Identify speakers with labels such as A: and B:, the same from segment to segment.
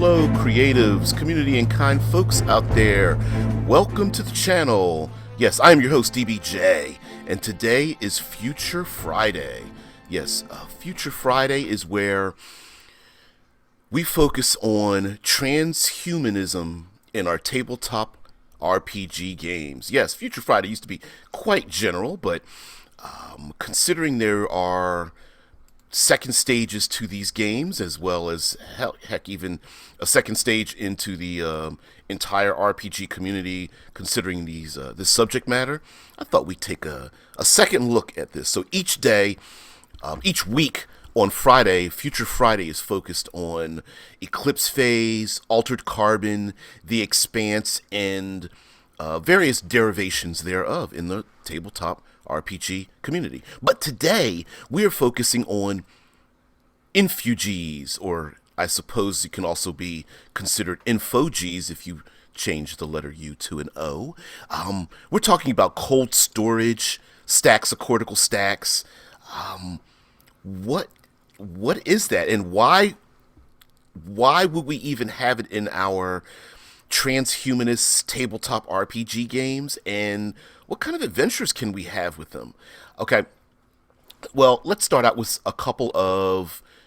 A: hello, creatives, community, and kind folks out there. Welcome to the channel. Yes, I am your host, DBJ, and today is Future Friday. Yes, Future Friday is where we focus on transhumanism in our tabletop RPG games. Yes, Future Friday used to be quite general, but considering there are second stages to these games, as well as heck even a second stage into the entire RPG community, considering this subject matter, I thought we'd take a second look at this. So each day, each week on Friday, Future Friday is focused on Eclipse phase, Altered Carbon, the Expanse, and various derivations thereof in the tabletop RPG community. But today, we are focusing on Infugees, or I suppose it can also be considered Infugees if you change the letter U to an O. We're talking about cold storage, stacks of cortical stacks. What is that, and why would we even have it in our transhumanist tabletop RPG games, and what kind of adventures can we have with them? Okay, well, let's start out with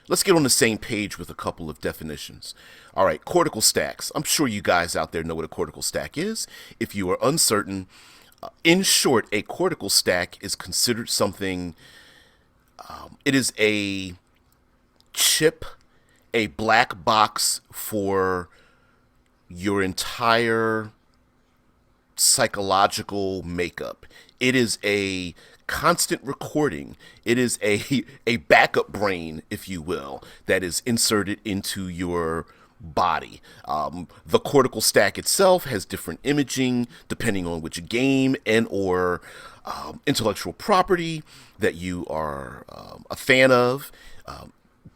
A: let's get on the same page with a couple of definitions. All right, cortical stacks. I'm sure you guys out there know what a cortical stack is. If you are uncertain, in short, a cortical stack is considered something, it is a chip, a black box for your entire psychological makeup. It is a constant recording. It is a backup brain, if you will, that is inserted into your body. The cortical stack itself has different imaging depending on which game and or intellectual property that you are a fan of.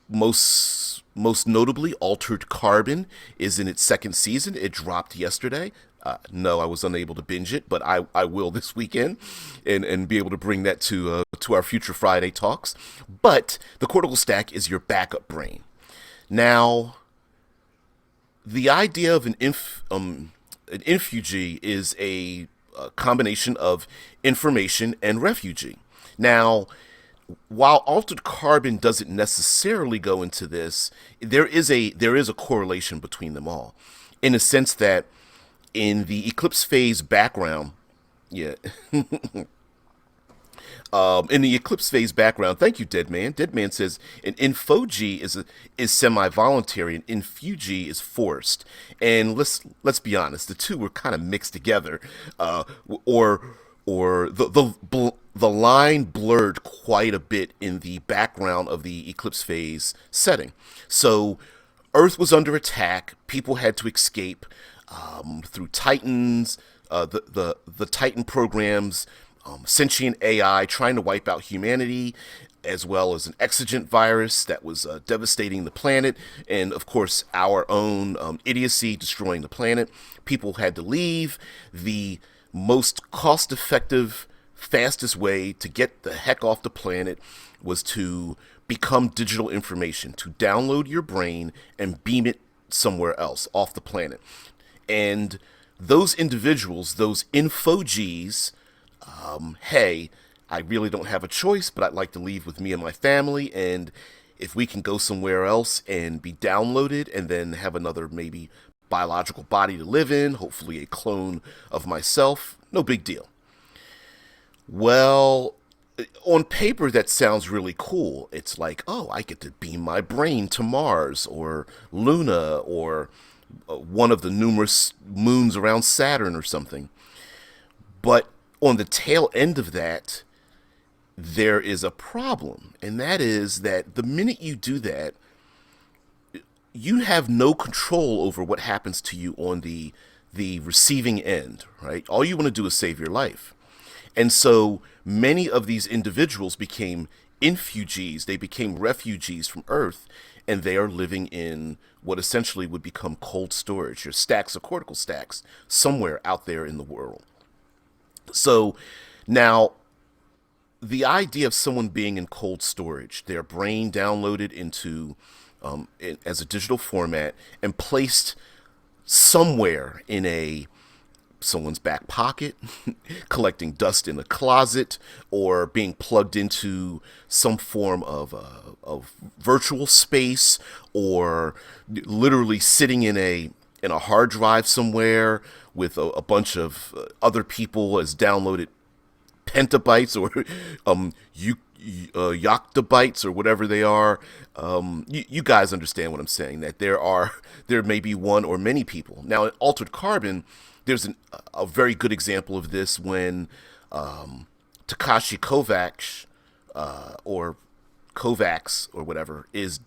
A: Most notably, Altered Carbon is in its second season. It dropped yesterday. No, I was unable to binge it, but I will this weekend and be able to bring that to our Future Friday talks. But the cortical stack is your backup brain. Now, the idea of an infugee is a combination of information and refugee. Now, while Altered Carbon doesn't necessarily go into this, there is a correlation between them all, in the sense that in the Eclipse phase background, in the Eclipse phase background, thank you, Deadman. Deadman says an infugee is semi-voluntary, and infugee is forced. And let's be honest, the two were kind of mixed together, or the line blurred quite a bit in the background of the Eclipse phase setting. So Earth was under attack. People had to escape through Titans, the Titan programs, sentient AI trying to wipe out humanity, as well as an exigent virus that was devastating the planet, and of course our own idiocy destroying the planet. People had to leave. The most cost-effective, fastest way to get the heck off the planet was to become digital information, to download your brain and beam it somewhere else off the planet. And those individuals, those infugees, hey, I really don't have a choice, but I'd like to leave with me and my family, and if we can go somewhere else and be downloaded and then have another maybe biological body to live in, hopefully a clone of myself, no big deal. Well, on paper that sounds really cool. It's like, oh, I get to beam my brain to Mars or Luna or one of the numerous moons around Saturn or something. But on the tail end of that, there is a problem, and that is that the minute you do that, you have no control over what happens to you on the receiving end, right? All you want to do is save your life. And so many of these individuals became infugees. They became refugees from Earth, and they are living in what essentially would become cold storage, your stacks of cortical stacks, somewhere out there in the world. So now, the idea of someone being in cold storage, their brain downloaded into as a digital format and placed somewhere in a someone's back pocket, collecting dust in a closet, or being plugged into some form of virtual space, or literally sitting in a hard drive somewhere with a bunch of other people as downloaded pentabytes or yoctobytes or whatever they are. You guys understand what I'm saying, that there may be one or many people. Now in Altered Carbon, there's a very good example of this when Takashi Kovacs or Kovacs or whatever is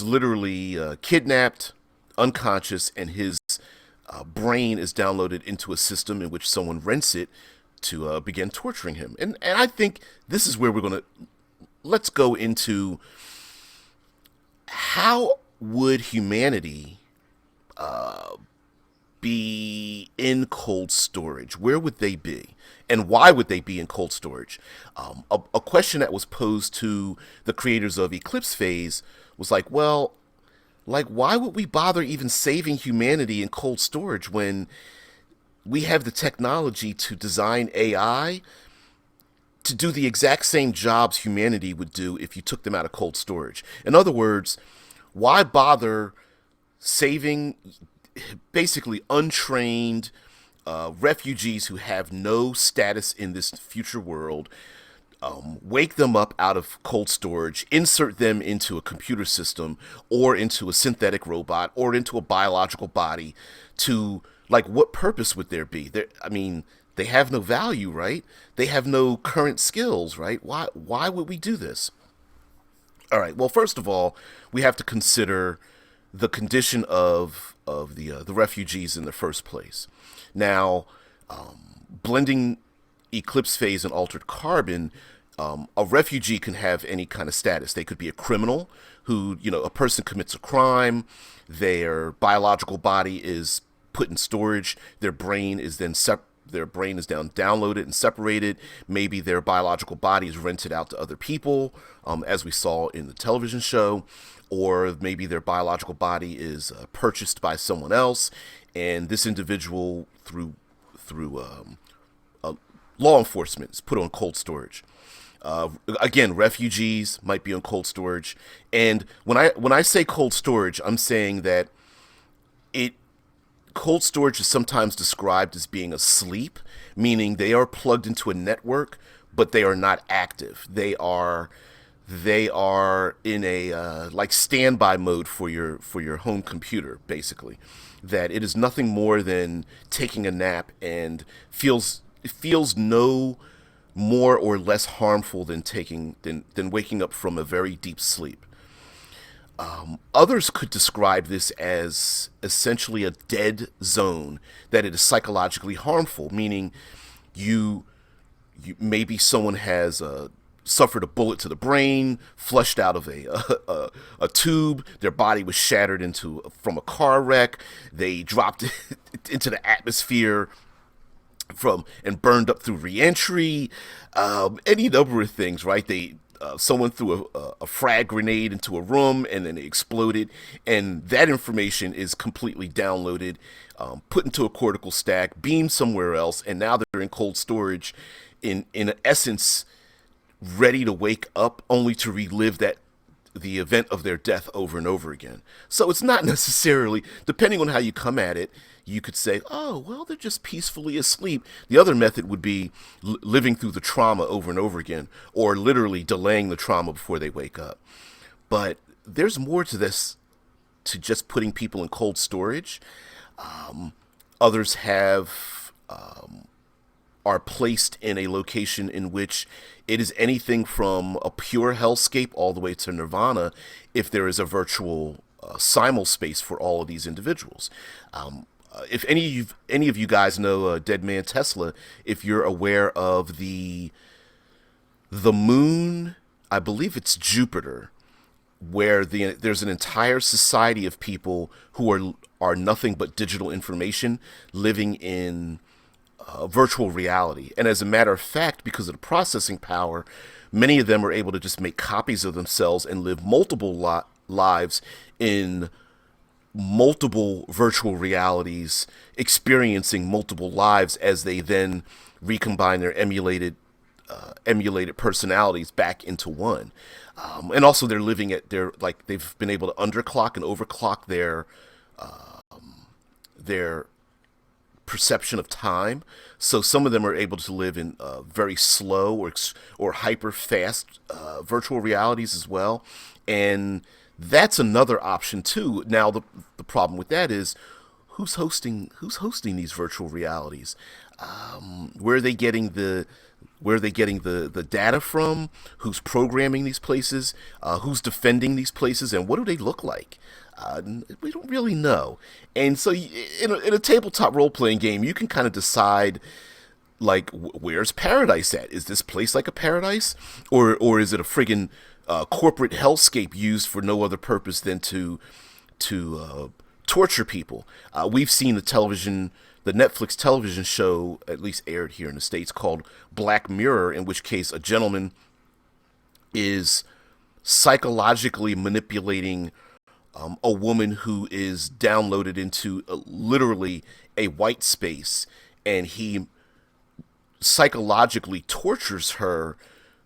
A: literally kidnapped, unconscious, and his brain is downloaded into a system in which someone rents it to begin torturing him. And I think this is where let's go into how would humanity be in cold storage? Where would they be? And why would they be in cold storage? A question that was posed to the creators of Eclipse Phase was like, well, why would we bother even saving humanity in cold storage when we have the technology to design AI to do the exact same jobs humanity would do if you took them out of cold storage? In other words, why bother saving basically untrained refugees who have no status in this future world, wake them up out of cold storage, insert them into a computer system or into a synthetic robot or into a biological body to, what purpose would there be? They have no value, right? They have no current skills, right? Why would we do this? All right, well, first of all, we have to consider the condition of the refugees in the first place. Now, blending Eclipse Phase and Altered Carbon, a refugee can have any kind of status. They could be a criminal who, a person commits a crime, their biological body is put in storage, their brain is then downloaded and separated. Maybe their biological body is rented out to other people, as we saw in the television show, or maybe their biological body is purchased by someone else, and this individual, through law enforcement, is put on cold storage. Again, refugees might be on cold storage, and when I say cold storage, I'm saying that cold storage is sometimes described as being asleep, meaning they are plugged into a network, but they are not active. They are in a standby mode for your home computer, basically. That it is nothing more than taking a nap, and feels no more or less harmful than waking up from a very deep sleep. Others could describe this as essentially a dead zone, that it is psychologically harmful, meaning you maybe someone has suffered a bullet to the brain, flushed out of a tube, their body was shattered from a car wreck, they dropped into the atmosphere and burned up through reentry, any number of things, right? Someone threw a frag grenade into a room and then it exploded, and that information is completely downloaded, put into a cortical stack, beamed somewhere else, and now they're in cold storage, in essence, ready to wake up only to relive the event of their death over and over again. So it's not necessarily, depending on how you come at it, you could say, oh, well, they're just peacefully asleep. The other method would be living through the trauma over and over again, or literally delaying the trauma before they wake up. But there's more to this, to just putting people in cold storage. Others are placed in a location in which it is anything from a pure hellscape all the way to nirvana, if there is a virtual simul space for all of these individuals. If any of you guys know Dead Man Tesla, if you're aware of the moon, I believe it's Jupiter, where there's an entire society of people who are nothing but digital information living in virtual reality. And as a matter of fact, because of the processing power, many of them are able to just make copies of themselves and live multiple lives in multiple virtual realities, experiencing multiple lives as they then recombine their emulated personalities back into one. And also, they're living at their like they've been able to underclock and overclock their perception of time. So some of them are able to live in very slow or hyper fast virtual realities as well, and that's another option too. Now the problem with that is who's hosting these virtual realities? Where are they getting the data from? Who's programming these places? Who's defending these places? And what do they look like? We don't really know. And so, in a tabletop role playing game, you can kind of decide, like, where's paradise at? Is this place like a paradise, or is it a friggin' corporate hellscape used for no other purpose than to torture people? We've seen the Netflix television show, at least aired here in the States, called Black Mirror, in which case a gentleman is psychologically manipulating a woman who is downloaded into literally a white space, and he psychologically tortures her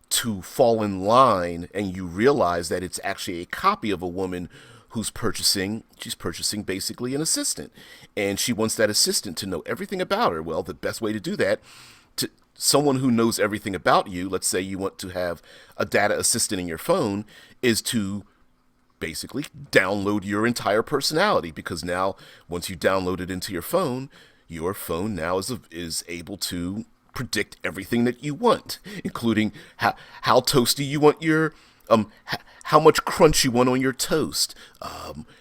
A: to fall in line, and you realize that it's actually a copy of a woman she's purchasing basically an assistant, and she wants that assistant to know everything about her. Well, the best way to do that, to someone who knows everything about you, let's say you want to have a data assistant in your phone, is to basically download your entire personality, because now once you download it into your phone now is able to predict everything that you want, including how toasty you want your how much crunch you want on your toast,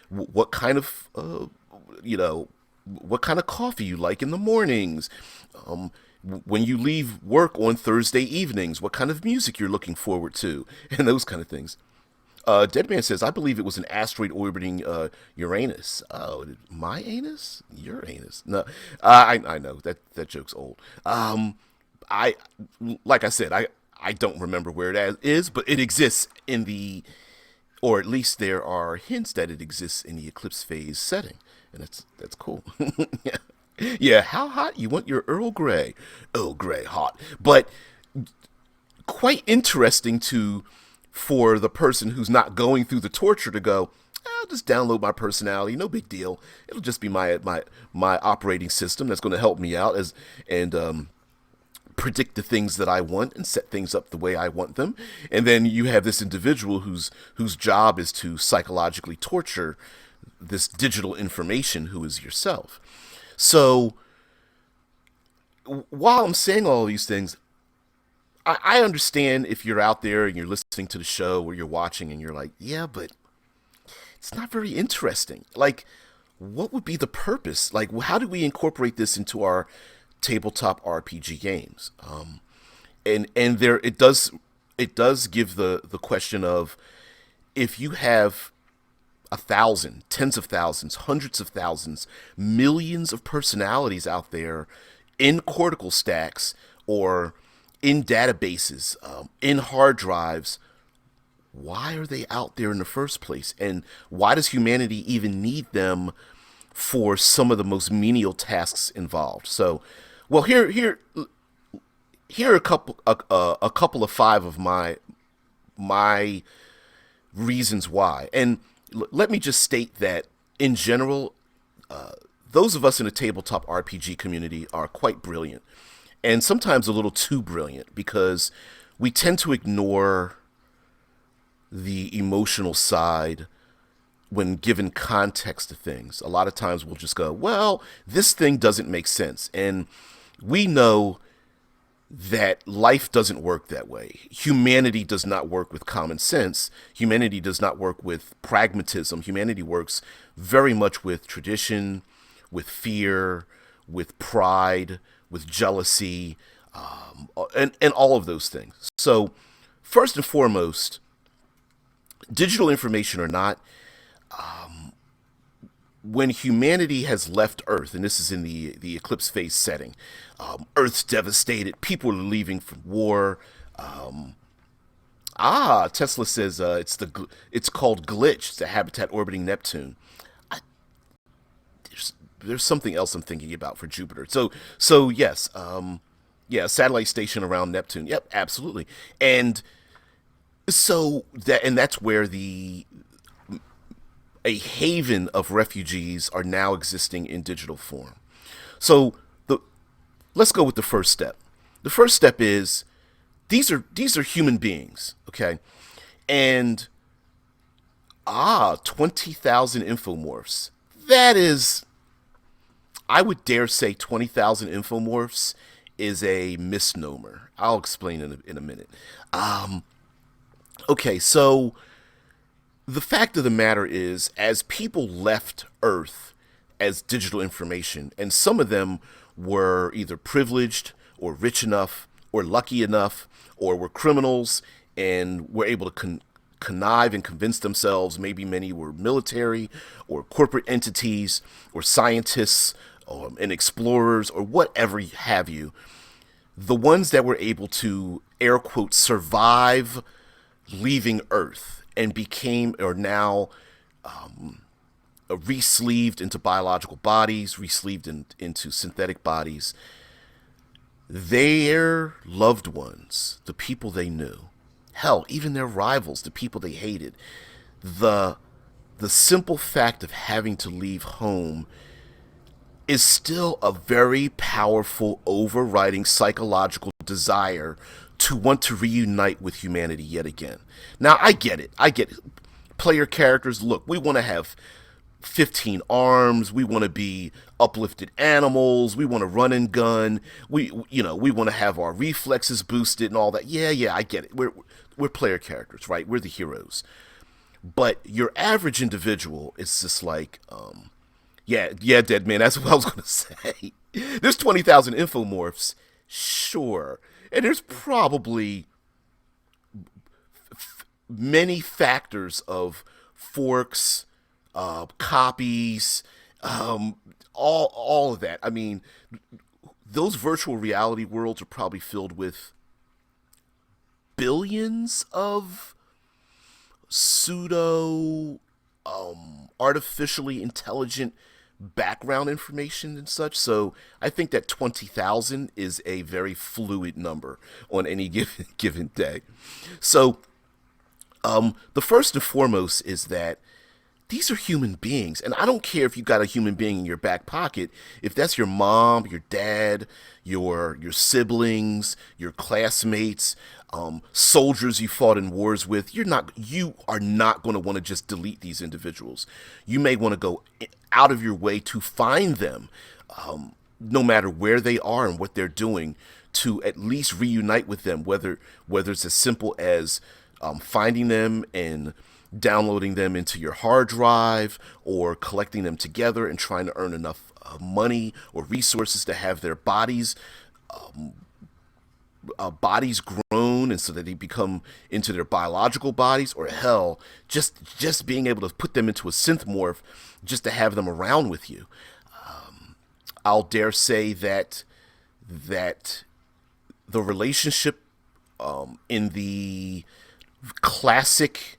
A: what kind of what kind of coffee you like in the mornings, when you leave work on Thursday evenings, what kind of music you're looking forward to, and those kind of things. Deadman says, I believe it was an asteroid orbiting Uranus. Oh, my anus? Your anus? No, I know that joke's old. I like I said, I don't remember where it is, but it exists or at least there are hints that it exists in the eclipse phase setting, and that's cool. Yeah. Yeah, how hot you want your Earl Grey? Earl Grey hot, but quite interesting for the person who's not going through the torture to go, I'll just download my personality, no big deal. It'll just be my operating system that's going to help me out and predict the things that I want and set things up the way I want them. And then you have this individual whose job is to psychologically torture this digital information who is yourself. So while I'm saying all these things, I understand if you're out there and you're listening to the show or you're watching and you're like, yeah, but it's not very interesting. Like, what would be the purpose? Like, how do we incorporate this into our tabletop RPG games? And there it does give the question of, if you have 1,000, tens of thousands, hundreds of thousands, millions of personalities out there in cortical stacks or in databases, in hard drives, why are they out there in the first place? And why does humanity even need them for some of the most menial tasks involved? So, well, here are a couple of five of my reasons why. And let me just state that in general, those of us in the tabletop RPG community are quite brilliant. And sometimes a little too brilliant, because we tend to ignore the emotional side when given context to things. A lot of times we'll just go, well, this thing doesn't make sense. And we know that life doesn't work that way. Humanity does not work with common sense. Humanity does not work with pragmatism. Humanity works very much with tradition, with fear, with pride, with jealousy, and all of those things. So, first and foremost, digital information or not, when humanity has left Earth, and this is in the eclipse phase setting, Earth's devastated, people are leaving for war, Ah, Tesla says it's called glitch. It's a habitat orbiting Neptune. I, there's something else I'm thinking about for Jupiter. So yes, yeah, satellite station around Neptune. Yep, absolutely. And that's where the a haven of refugees are now existing in digital form. So the let's go with the first step. The first step is these are human beings, okay? And 20,000 infomorphs. That is, I would dare say 20,000 infomorphs is a misnomer. I'll explain in a minute. Okay, so the fact of the matter is, as people left Earth as digital information, and some of them were either privileged or rich enough or lucky enough or were criminals and were able to connive and convince themselves. Maybe many were military or corporate entities or scientists and explorers or whatever have you. The ones that were able to, air quote, survive leaving Earth and became, or now re-sleeved into biological bodies, re-sleeved into synthetic bodies, their loved ones, the people they knew, hell, even their rivals, the people they hated, the the simple fact of having to leave home is still a very powerful overriding psychological desire to want to reunite with humanity yet again. Now, I get it. I get it. Player characters, look, we want to have 15 arms, we want to be uplifted animals, we want to run and gun, we want to have our reflexes boosted and all that. Yeah, I get it. We're player characters, right? We're the heroes. But your average individual is just like, yeah, dead man. That's what I was gonna say. There's 20,000 infomorphs, sure, and there's probably many factors of forks, copies, all of that. I mean, those virtual reality worlds are probably filled with billions of pseudo artificially intelligent background information and such. So I think that 20,000 is a very fluid number on any given day. So the first and foremost is that these are human beings. And I don't care if you got a human being in your back pocket. If that's your mom, your dad, your siblings, your classmates, soldiers you fought in wars with, you are not going to want to just delete these individuals. You may want to go out of your way to find them, no matter where they are and what they're doing, to at least reunite with them, whether it's as simple as finding them and downloading them into your hard drive, or collecting them together and trying to earn enough money or resources to have their bodies grown, and so that they become into their biological bodies, or hell, just being able to put them into a synth morph just to have them around with you. I'll dare say that the relationship in classic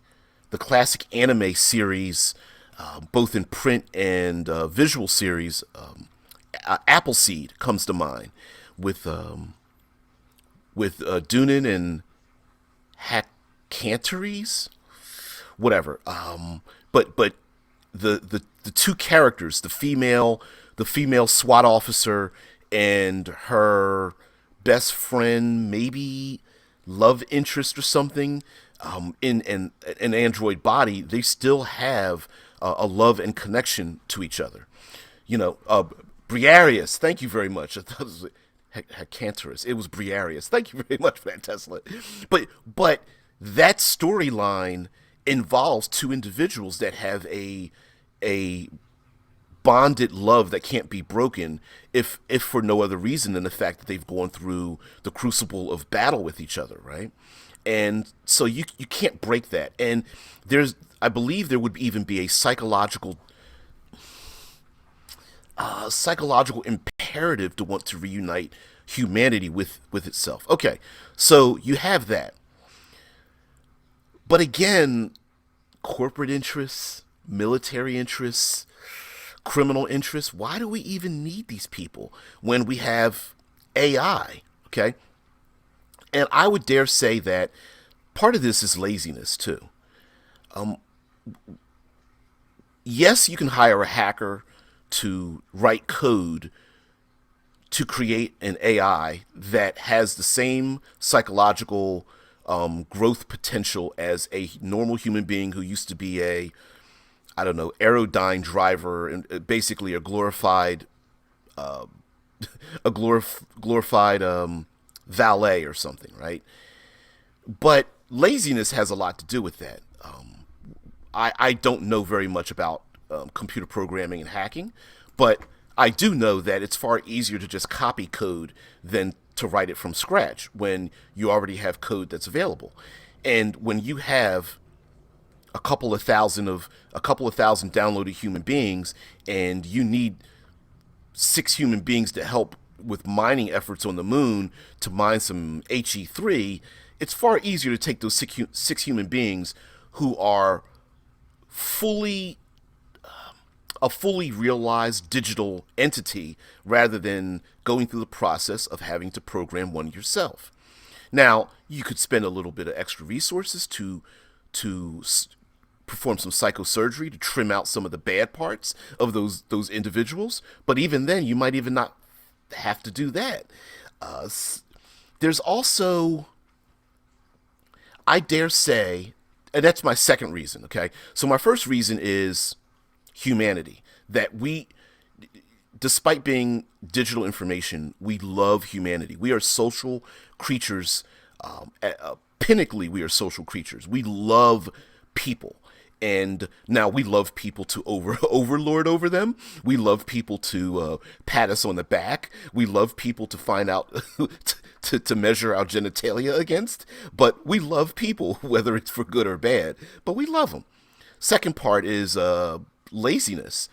A: the classic anime series, both in print and visual series, Appleseed comes to mind with Dunin and Hacanteries, whatever. But the two characters, the female SWAT officer and her best friend, maybe love interest or something, in an android body, they still have a love and connection to each other. Briareus, thank you very much. I thought it was Hacanterus. It was Briareus. Thank you very much for that, Tesla. But that storyline involves two individuals that have a bonded love that can't be broken, if for no other reason than the fact that they've gone through the crucible of battle with each other, right? And so you can't break that. And I believe there would even be a psychological imperative to want to reunite humanity with itself. Okay, so you have that. But again, corporate interests, military interests, criminal interests, why do we even need these people when we have AI? Okay. And I would dare say that part of this is laziness too. Yes, you can hire a hacker to write code to create an AI that has the same psychological growth potential as a normal human being who used to be a, I don't know, aerodyne driver and basically a glorified glorified valet or something, right? But laziness has a lot to do with that. I don't know very much about computer programming and hacking, but I do know that it's far easier to just copy code than to write it from scratch when you already have code that's available. And when you have a couple of thousand downloaded human beings, and you need 6 human beings to help with mining efforts on the moon to mine some He3, it's far easier to take those six human beings who are fully a fully realized digital entity rather than going through the process of having to program one yourself. Now, you could spend a little bit of extra resources to perform some psychosurgery to trim out some of the bad parts of those individuals, but even then, you might even not have to do that. Uh, there's also, I dare say, and that's my second reason. Okay, so my first reason is humanity. That we, despite being digital information, we love humanity. We are social creatures. Pinnacly, we are social creatures. We love people. And now we love people to overlord over them. We love people to pat us on the back. We love people to find out to measure our genitalia against. But we love people, whether it's for good or bad. But we love them. Second part is laziness.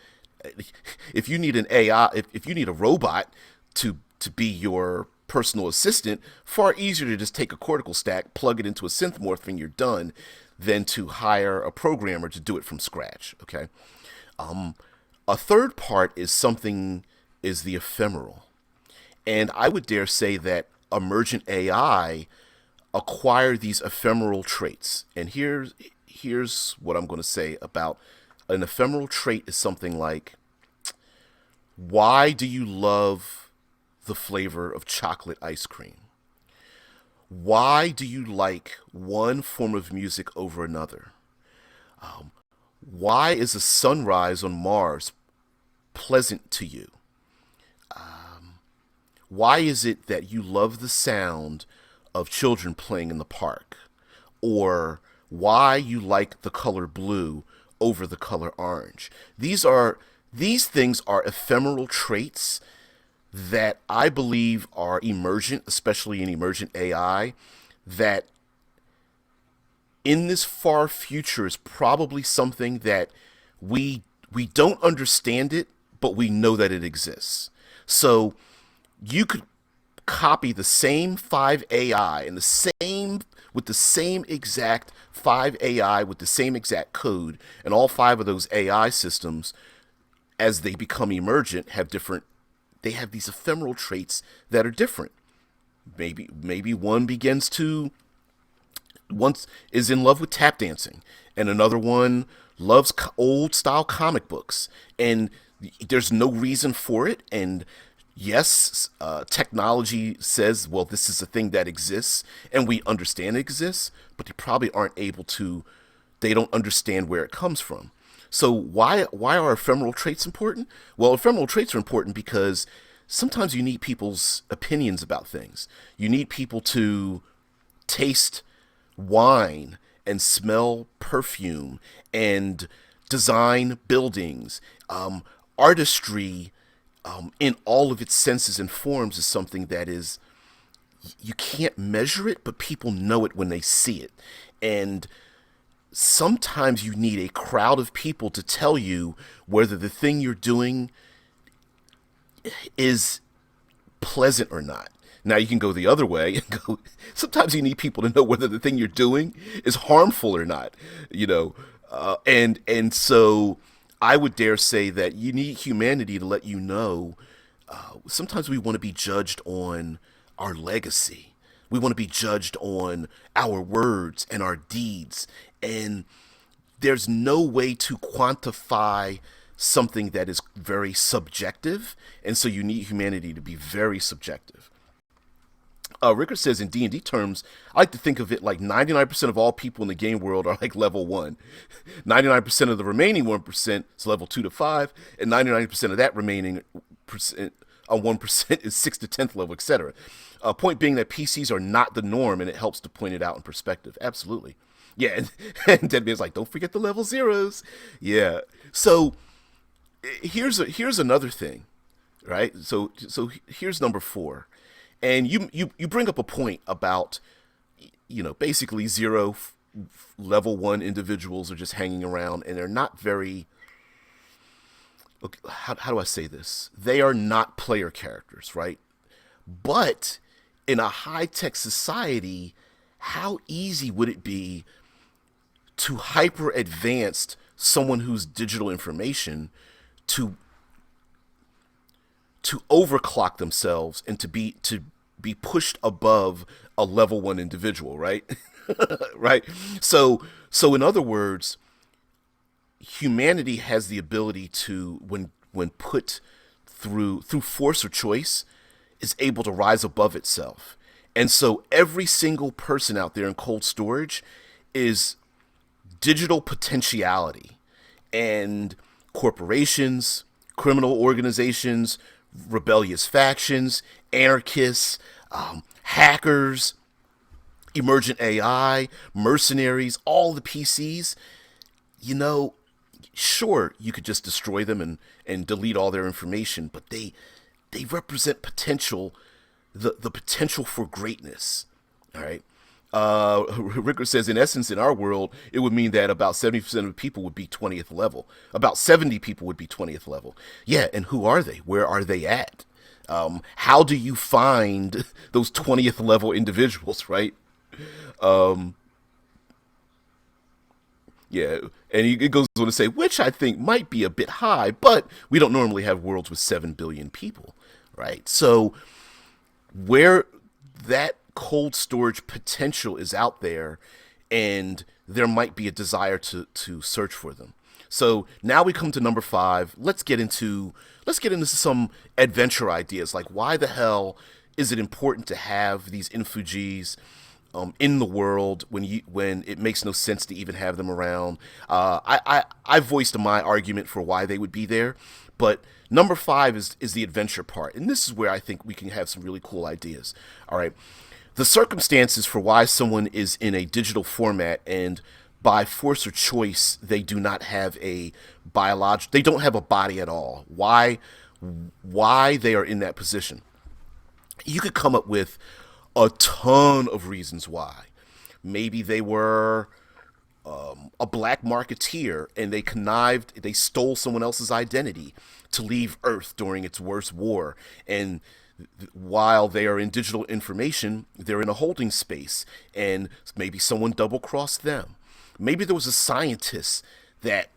A: If you need an AI, if you need a robot to be your personal assistant, far easier to just take a cortical stack, plug it into a synthmorph, and you're done, than to hire a programmer to do it from scratch. Okay. A third part is the ephemeral, and I would dare say that emergent AI acquire these ephemeral traits. And here's what I'm going to say about an ephemeral trait is something like, why do you love the flavor of chocolate ice cream? Why do you like one form of music over another? Why is a sunrise on Mars pleasant to you? Why is it that you love the sound of children playing in the park? Or why you like the color blue over the color orange? These things are ephemeral traits that I believe are emergent, especially in emergent AI, that in this far future is probably something that we don't understand it, but we know that it exists. So you could copy the same 5 AI and the same exact 5 AI with the same exact code, and all 5 of those AI systems, as they become emergent, they have these ephemeral traits that are different. Maybe one is in love with tap dancing, and another one loves old style comic books, and there's no reason for it. And yes, technology says, well, this is a thing that exists, and we understand it exists, but they probably aren't able to. They don't understand where it comes from. So why are ephemeral traits important? Well, ephemeral traits are important because sometimes you need people's opinions about things. You need people to taste wine and smell perfume and design buildings. Artistry, in all of its senses and forms, is something that is, you can't measure it, but people know it when they see it. And sometimes you need a crowd of people to tell you whether the thing you're doing is pleasant or not. Now you can go the other way and go. Sometimes you need people to know whether the thing you're doing is harmful or not. You know, and so I would dare say that you need humanity to let you know. Sometimes we want to be judged on our legacy. We want to be judged on our words and our deeds. And there's no way to quantify something that is very subjective. And so you need humanity to be very subjective. Ricker says in D&D terms, I like to think of it like 99% of all people in the game world are like level 1. 99% of the remaining 1% is level 2 to 5, and 99% of that remaining percent, 1% is 6 to 10th level, etc. Point being that PCs are not the norm, and it helps to point it out in perspective. Absolutely. Yeah, and Deadman's like, don't forget the level zeros. Yeah. So here's another thing, right? So here's number 4. And you bring up a point about, basically level 1 individuals are just hanging around, and they're not very, okay, how do I say this? They are not player characters, right? But in a high-tech society, how easy would it be to hyper-advance someone who's digital information to overclock themselves and to be pushed above a level 1 individual, right? Right? So in other words, humanity has the ability to, when put through force or choice, is able to rise above itself. And so every single person out there in cold storage is digital potentiality. And corporations, criminal organizations, rebellious factions, anarchists, hackers, emergent AI, mercenaries, all the PCs, sure, you could just destroy them and delete all their information, but they represent potential, the potential for greatness. All right. Ricker says, in essence, in our world, it would mean that about 70% of people would be 20th level. About 70 people would be 20th level. Yeah, and who are they? Where are they at? How do you find those 20th level individuals, right? Yeah, and it goes on to say, which I think might be a bit high, but we don't normally have worlds with 7 billion people, right? So where that cold storage potential is out there, and there might be a desire to search for them. So now we come to number 5. Let's get into some adventure ideas. Like, why the hell is it important to have these Infugees in the world when it makes no sense to even have them around? I voiced my argument for why they would be there, but number 5 is the adventure part, and this is where I think we can have some really cool ideas. All right. The circumstances for why someone is in a digital format and by force or choice they do not have a they don't have a body at all. Why they are in that position? You could come up with a ton of reasons why. Maybe they were a black marketeer and they stole someone else's identity to leave Earth during its worst war, and while they are in digital information, they're in a holding space, and maybe someone double-crossed them. Maybe there was a scientist that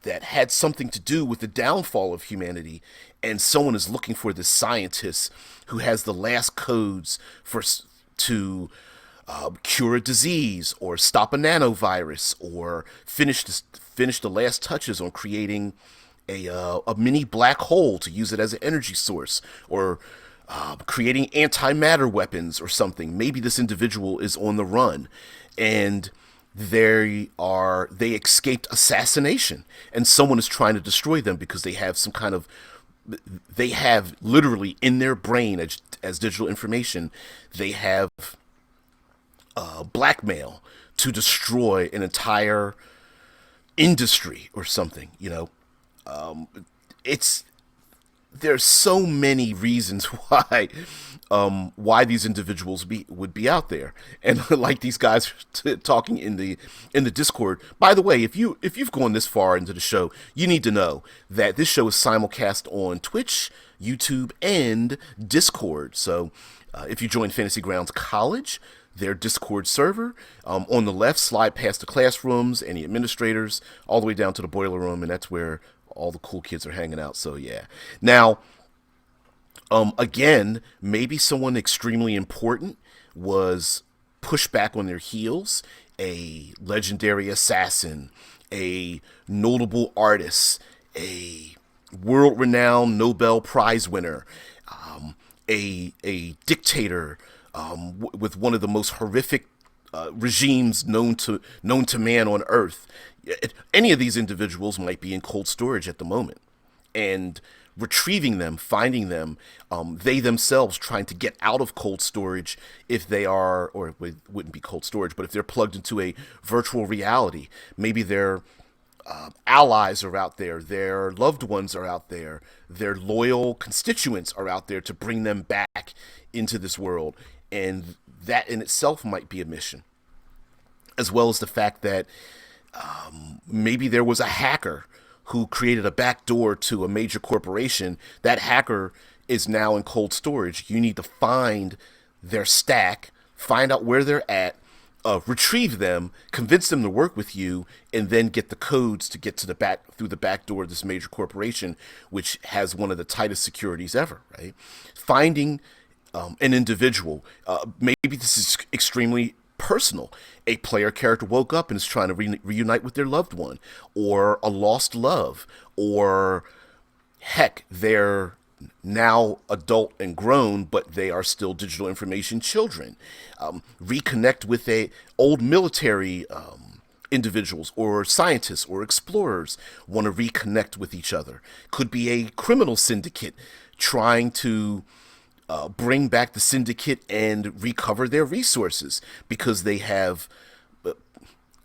A: had something to do with the downfall of humanity, and someone is looking for this scientist who has the last codes to cure a disease, or stop a nanovirus, or finish the last touches on creating a mini black hole to use it as an energy source, or creating antimatter weapons or something. Maybe this individual is on the run, and they escaped assassination, and someone is trying to destroy them because they have literally in their brain as digital information, they have blackmail to destroy an entire industry or something. It's there's so many reasons why these individuals would be out there, and like these guys talking in the Discord. By the way, if you've gone this far into the show, you need to know that this show is simulcast on Twitch, YouTube, and Discord. So if you join Fantasy Grounds College, their Discord server, on the left, slide past the classrooms and the administrators, all the way down to the boiler room, and that's where all the cool kids are hanging out. So yeah. Now, again, maybe someone extremely important was pushed back on their heels. A legendary assassin, a notable artist, a world-renowned Nobel Prize winner, a dictator, with one of the most horrific regimes known to man on Earth. Any of these individuals might be in cold storage at the moment, and retrieving them, finding them, they themselves trying to get out of cold storage if they are, or it wouldn't be cold storage, but if they're plugged into a virtual reality. Maybe their allies are out there, their loved ones are out there, their loyal constituents are out there to bring them back into this world. And that in itself might be a mission, as well as the fact that maybe there was a hacker who created a backdoor to a major corporation. That hacker is now in cold storage. You need to find their stack, find out where they're at, retrieve them, convince them to work with you, and then get the codes to get to the back through the back door of this major corporation, which has one of the tightest securities ever. Right? Finding an individual. Maybe this is extremely personal. A player character woke up and is trying to reunite with their loved one, or a lost love, or heck, they're now adult and grown, but they are still digital information children. Reconnect with a old military individuals, or scientists, or explorers want to reconnect with each other. Could be a criminal syndicate trying to bring back the syndicate and recover their resources because they have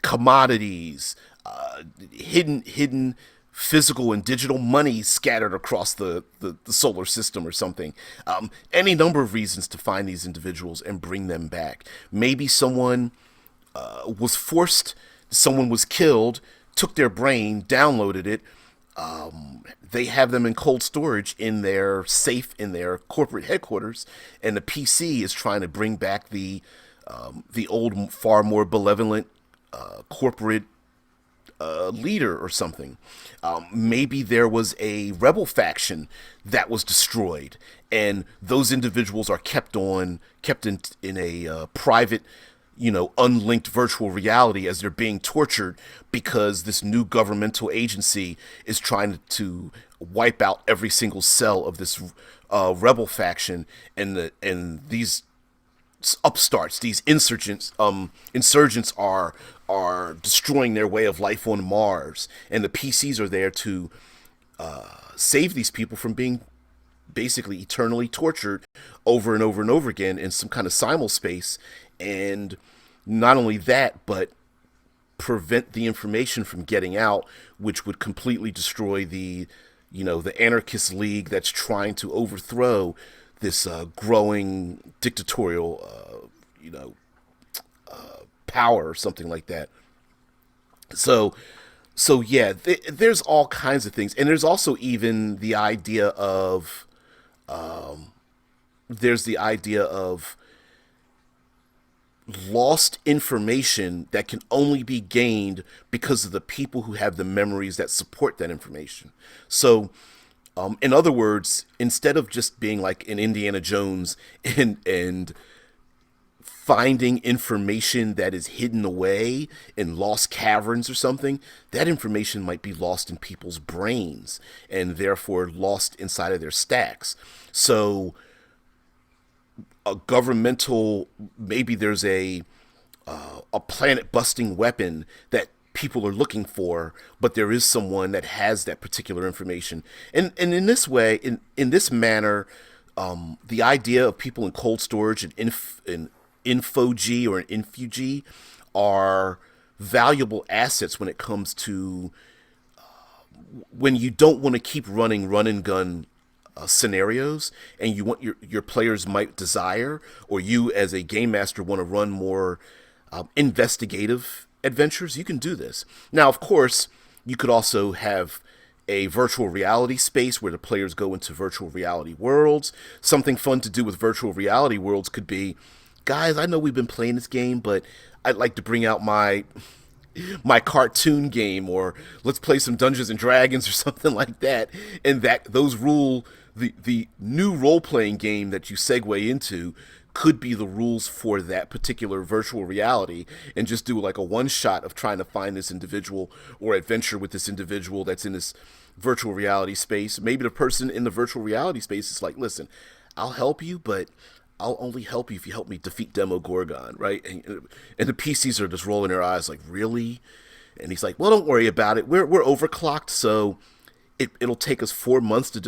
A: commodities, hidden physical and digital money scattered across the solar system or something. Any number of reasons to find these individuals and bring them back. Maybe someone was forced, someone was killed, took their brain, downloaded it. They have them in cold storage in their safe in their corporate headquarters, and the PC is trying to bring back the old, far more benevolent corporate leader or something. Maybe there was a rebel faction that was destroyed, and those individuals are kept in a private, unlinked virtual reality as they're being tortured because this new governmental agency is trying to wipe out every single cell of this rebel faction, and these upstarts, these insurgents are destroying their way of life on Mars, and the PCs are there to save these people from being basically eternally tortured over and over and over again in some kind of simulspace. And not only that, but prevent the information from getting out, which would completely destroy the anarchist league that's trying to overthrow this growing dictatorial, power or something like that. So yeah, there's all kinds of things, and there's also even the idea of, lost information that can only be gained because of the people who have the memories that support that information. So, in other words, instead of just being like an Indiana Jones and finding information that is hidden away in lost caverns or something, that information might be lost in people's brains and therefore lost inside of their stacks. So a governmental, maybe there's a planet busting weapon that people are looking for, but there is someone that has that particular information. And in this way, in this manner, the idea of people in cold storage and Infugee or an Infugee are valuable assets when it comes to when you don't want to keep running run and gun scenarios, and you want your players might desire, or you as a game master want to run more investigative adventures, you can do this. Now, of course, you could also have a virtual reality space where the players go into virtual reality worlds. Something fun to do with virtual reality worlds could be, guys, I know we've been playing this game, but I'd like to bring out my cartoon game, or let's play some Dungeons and Dragons or something like that. And that those rule the new role playing game that you segue into could be the rules for that particular virtual reality, and just do like a one shot of trying to find this individual or adventure with this individual that's in this virtual reality space. Maybe the person in the virtual reality space is like, listen, I'll help you, but I'll only help you if you help me defeat Demogorgon, right? And the PCs are just rolling their eyes like, really? And he's like, well, don't worry about it. We're overclocked, so it'll take us 4 months to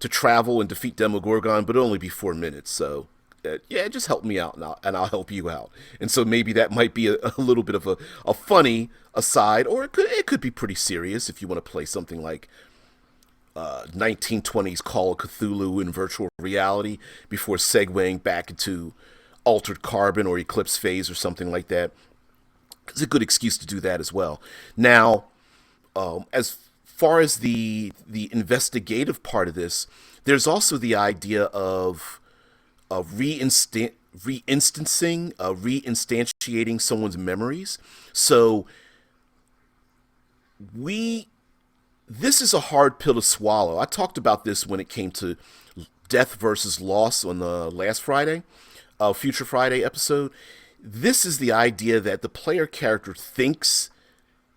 A: travel and defeat Demogorgon, but it'll only be 4 minutes. So yeah, just help me out, and I'll help you out. And so maybe that might be a little bit of a funny aside, or it could be pretty serious if you want to play something like 1920s Call of Cthulhu in virtual reality before segueing back into Altered Carbon or Eclipse phase or something like that. It's a good excuse to do that as well. Now, as far as the investigative part of this, there's also the idea of reinstantiating someone's memories. So this is a hard pill to swallow. I talked about this when it came to Death versus Loss on the last Friday, Future Friday episode. This is the idea that the player character thinks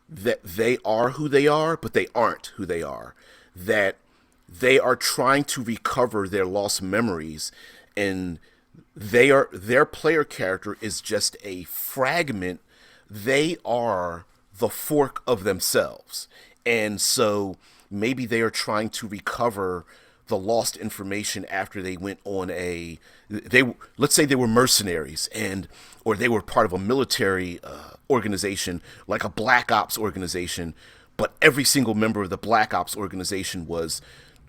A: that they are who they are, but they aren't who they are. That they are trying to recover their lost memories, and their player character is just a fragment. They are the fork of themselves. And so maybe they are trying to recover the lost information after they went on let's say they were mercenaries, or they were part of a military organization, like a Black Ops organization, but every single member of the Black Ops organization was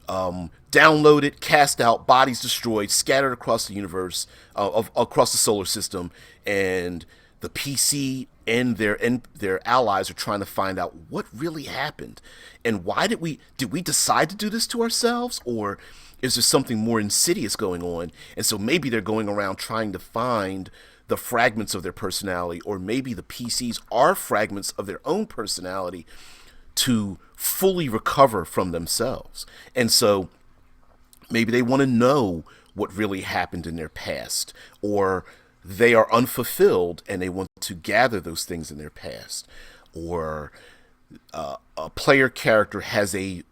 A: downloaded, cast out, bodies destroyed, scattered across the universe, across the solar system, and the PC and their allies are trying to find out what really happened, and why did we decide to do this to ourselves, or is there something more insidious going on? And so maybe they're going around trying to find the fragments of their personality, or maybe the PCs are fragments of their own personality to fully recover from themselves. And so maybe they want to know what really happened in their past, or they are unfulfilled and they want to gather those things in their past, or a player character has a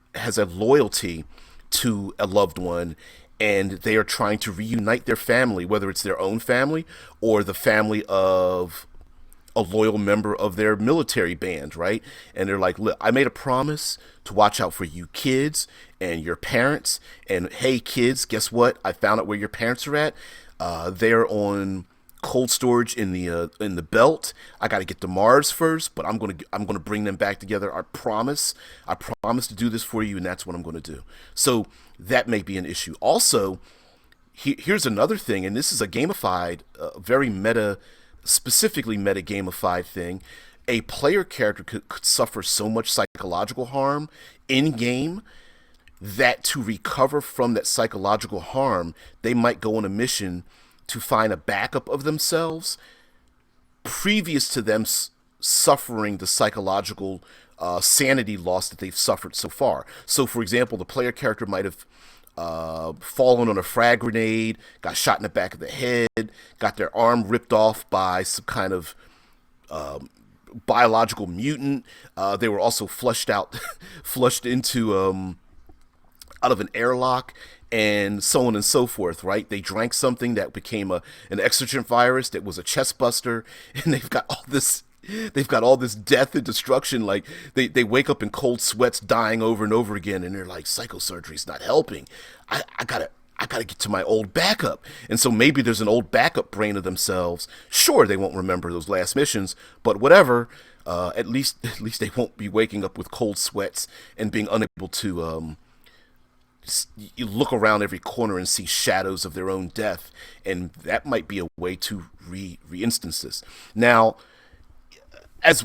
A: loyalty to a loved one, and they are trying to reunite their family, whether it's their own family or the family of a loyal member of their military band, right? And they're like, look, I made a promise to watch out for you kids and your parents, and hey kids, guess what? I found out where your parents are at. They're on cold storage in the belt. I got to get to Mars first, but I'm gonna bring them back together. I promise to do this for you, and that's what I'm going to do. So that may be an issue. Also, here's another thing, and this is a gamified, very meta, specifically meta gamified thing. A player character could suffer so much psychological harm in game that to recover from that psychological harm, they might go on a mission to find a backup of themselves previous to them suffering the psychological sanity loss that they've suffered so far. So, for example, the player character might have fallen on a frag grenade, got shot in the back of the head, got their arm ripped off by some kind of biological mutant. They were also flushed into out of an airlock, and so on and so forth, right? They drank something that became an exogen virus that was a chest buster, and they've got all this death and destruction. Like they wake up in cold sweats, dying over and over again, and they're like, psychosurgery's not helping. I gotta get to my old backup. And so maybe there's an old backup brain of themselves. Sure, they won't remember those last missions, but whatever. At least they won't be waking up with cold sweats and being unable to you look around every corner and see shadows of their own death, and that might be a way to re-instance this. Now, as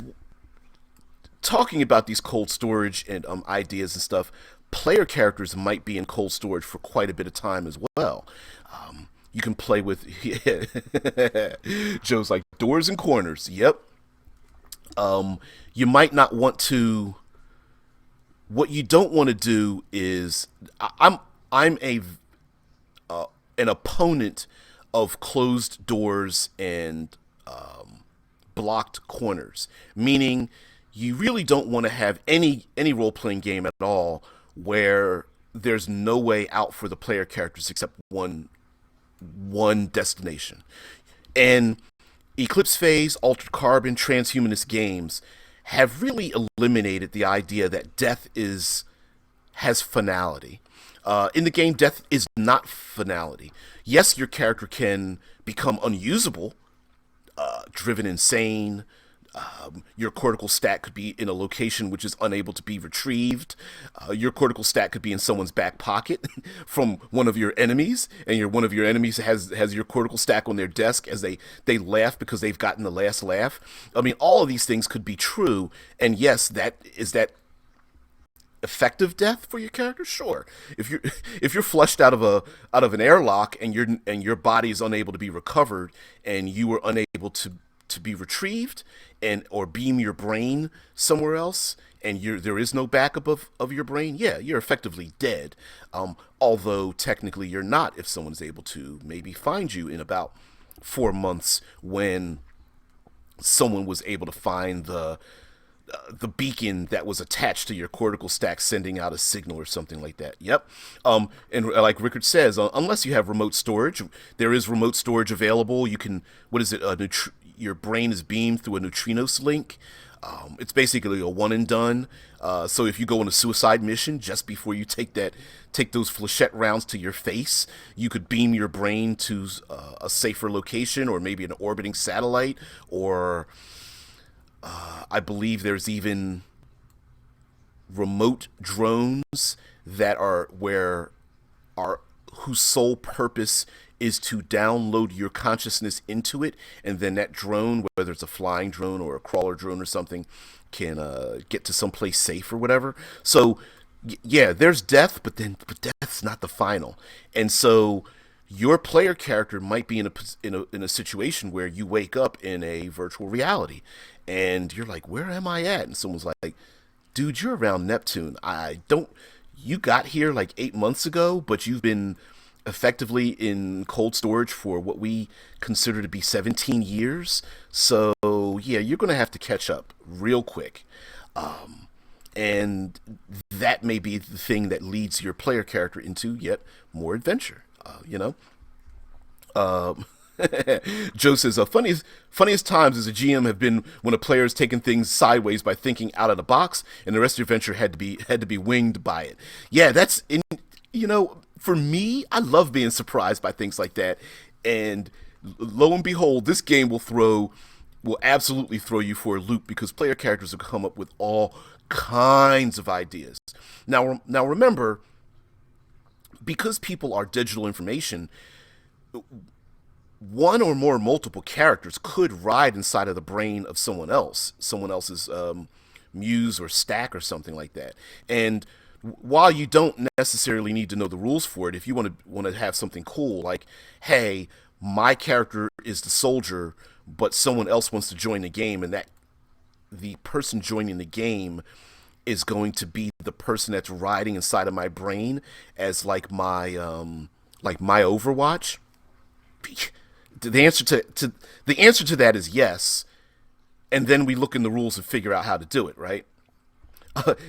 A: talking about these cold storage and ideas and stuff, player characters might be in cold storage for quite a bit of time as well. You can play with Joe's like doors and corners. Yep. You might not want to. What you don't want to do is I'm a an opponent of closed doors and blocked corners, meaning you really don't want to have any role playing game at all where there's no way out for the player characters except one destination. And Eclipse Phase, Altered Carbon, Transhumanist games have really eliminated the idea that death has finality. In the game, death is not finality. Yes, your character can become unusable, driven insane. Your cortical stat could be in a location which is unable to be retrieved. Your cortical stat could be in someone's back pocket from one of your enemies, and one of your enemies has your cortical stack on their desk as they laugh because they've gotten the last laugh. I mean, all of these things could be true, and yes, that effective death for your character. Sure, if you're flushed out of an airlock and your body is unable to be recovered and you were unable to be retrieved and or beam your brain somewhere else and there is no backup of your brain, yeah, you're effectively dead. Although technically you're not if someone's able to maybe find you in about 4 months when someone was able to find the beacon that was attached to your cortical stack sending out a signal or something like that. Yep. And like Rickard says, unless you have remote storage, there is remote storage available. You can, what is it? Your brain is beamed through a neutrinos link. It's basically a one and done. So if you go on a suicide mission just before you take those flechette rounds to your face, you could beam your brain to a safer location or maybe an orbiting satellite, or I believe there's even remote drones that whose sole purpose is to download your consciousness into it, and then that drone, whether it's a flying drone or a crawler drone or something, can get to someplace safe or whatever. So yeah, there's death, but death's not the final. And so your player character might be in a situation where you wake up in a virtual reality and you're like, where am I at? And someone's like, dude, you're around Neptune. You got here like 8 months ago, but you've been effectively in cold storage for what we consider to be 17 years. So yeah, you're going to have to catch up real quick. And that may be the thing that leads your player character into yet more adventure. Joe says, funniest times as a GM have been when a player has taken things sideways by thinking out of the box, and the rest of your adventure had to be winged by it. Yeah, that's in. For me, I love being surprised by things like that, and lo and behold, this game will absolutely throw you for a loop because player characters will come up with all kinds of ideas. Now remember, because people are digital information, one or more multiple characters could ride inside of the brain of someone else's muse or stack or something like that. And while you don't necessarily need to know the rules for it, if you want to have something cool, like, hey, my character is the soldier, but someone else wants to join the game, and that the person joining the game is going to be the person that's riding inside of my brain as like my Overwatch. The answer to that is yes, and then we look in the rules and figure out how to do it, right?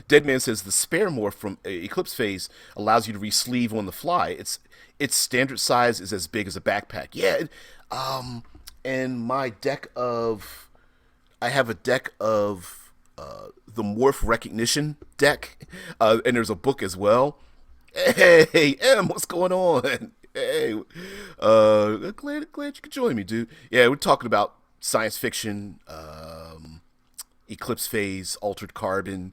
A: Deadman says the spare morph from Eclipse Phase allows you to re-sleeve on the fly. Its standard size is as big as a backpack. Yeah, and I have a deck of the morph recognition deck, and there's a book as well. Hey, M, what's going on? Hey, glad you could join me, dude. Yeah, we're talking about science fiction, Eclipse Phase, Altered Carbon,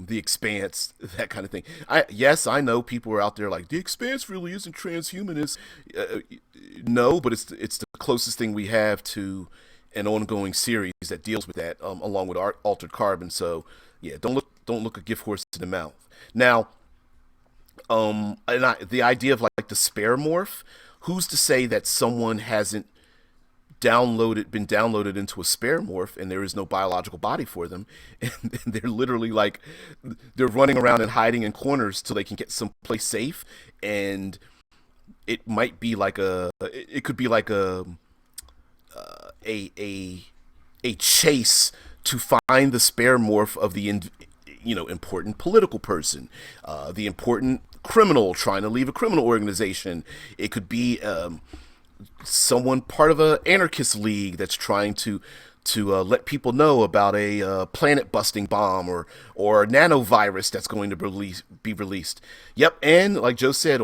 A: the Expanse, that kind of thing. Yes, I know people are out there like the Expanse really isn't transhumanist. Uh, no, but it's the closest thing we have to an ongoing series that deals with that, along with Altered Carbon. So yeah, don't look a gift horse in the mouth. Now, the idea of like the spare morph. Who's to say that someone hasn't been downloaded into a spare morph and there is no biological body for them, and they're literally like they're running around and hiding in corners till they can get someplace safe, and it might be like it could be like a a chase to find the spare morph of the important political person, the important criminal trying to leave a criminal organization. It could be someone part of an anarchist league that's trying to let people know about a planet busting bomb or a nanovirus that's going to be released. Yep, and like Joe said,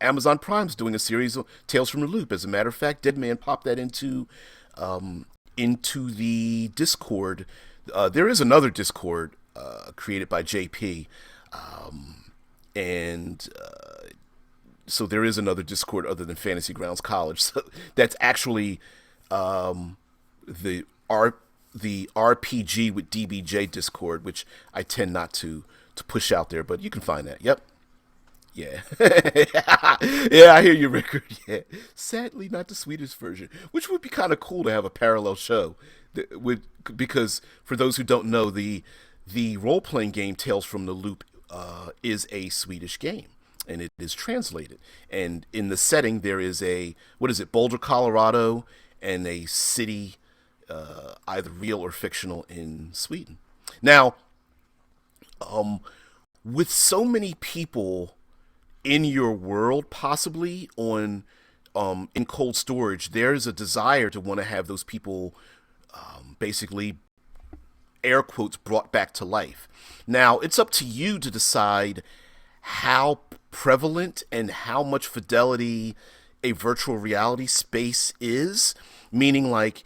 A: Amazon Prime's doing a series of Tales from the Loop. As a matter of fact, Deadman popped that into the Discord. There is another Discord created by JP, and so there is another Discord other than Fantasy Grounds College. So that's actually the the RPG with DBJ Discord, which I tend not to push out there, but you can find that. Yep. Yeah. Yeah, I hear you, Rickard. Yeah. Sadly, not the Swedish version, which would be kind of cool to have a parallel show. Because for those who don't know, the role playing game Tales from the Loop is a Swedish game, and it is translated. And in the setting, there is what is it, Boulder, Colorado, and a city, either real or fictional, in Sweden. Now, with so many people in your world, possibly on in cold storage, there's a desire to want to have those people basically, air quotes, brought back to life. Now, it's up to you to decide how prevalent and how much fidelity a virtual reality space is. Meaning, like,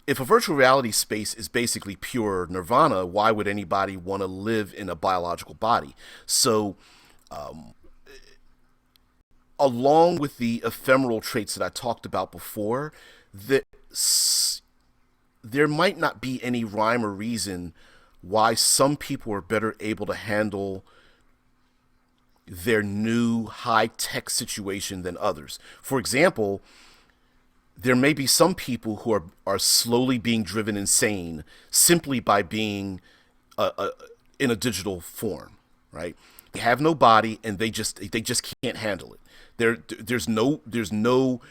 A: if a virtual reality space is basically pure nirvana, why would anybody want to live in a biological body? So, along with the ephemeral traits that I talked about before, there might not be any rhyme or reason why some people are better able to handle their new high-tech situation than others. For example, there may be some people who are slowly being driven insane simply by being in a digital form, right? They have no body and they just can't handle it. There's no